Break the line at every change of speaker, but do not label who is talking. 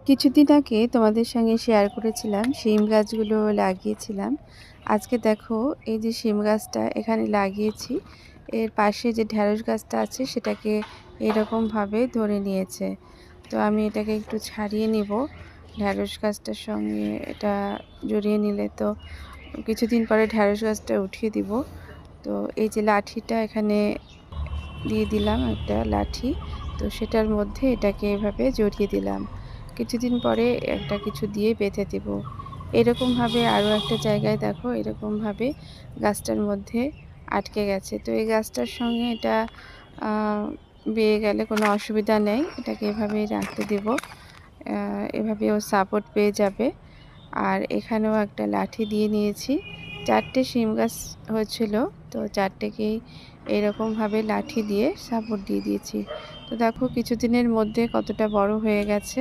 কিছুদিন আগে তোমাদের সঙ্গে শেয়ার করেছিলাম শিম গাছগুলো লাগিয়েছিলাম। আজকে দেখো এই যে শিম গাছটা এখানে লাগিয়েছি, এর পাশে যে ঢ্যাঁড়স গাছটা আছে সেটাকে এরকমভাবে ধরে নিয়েছে। তো আমি এটাকে একটু ছাড়িয়ে নিব, ঢ্যাঁড়স গাছটার সঙ্গে এটা জড়িয়ে নিলে তো কিছুদিন পরে ঢ্যাঁড়স গাছটা উঠিয়ে দিব। তো এই যে লাঠিটা এখানে দিয়ে দিলাম, একটা লাঠি, তো সেটার মধ্যে এটাকে এভাবে জড়িয়ে দিলাম। কিছুদিন পরে একটা কিছু দিয়ে বেঁধে দেব। এরকমভাবে আরও একটা জায়গায় দেখো এরকমভাবে গাছটার মধ্যে আটকে গেছে। তো এই গাছটার সঙ্গে এটা বেয়ে গেলে কোনো অসুবিধা নেই, এটাকে এভাবেই রাখতে দেব। এভাবেও সাপোর্ট পেয়ে যাবে। আর এখানেও একটা লাঠি দিয়ে নিয়েছি। 4টে শিম গাছ হয়েছিল, তো 4টেকেই এরকমভাবে লাঠি দিয়ে সাপোর্ট দিয়ে দিয়েছি। তো দেখো কিছুদিনের মধ্যে কতটা বড় হয়ে গেছে।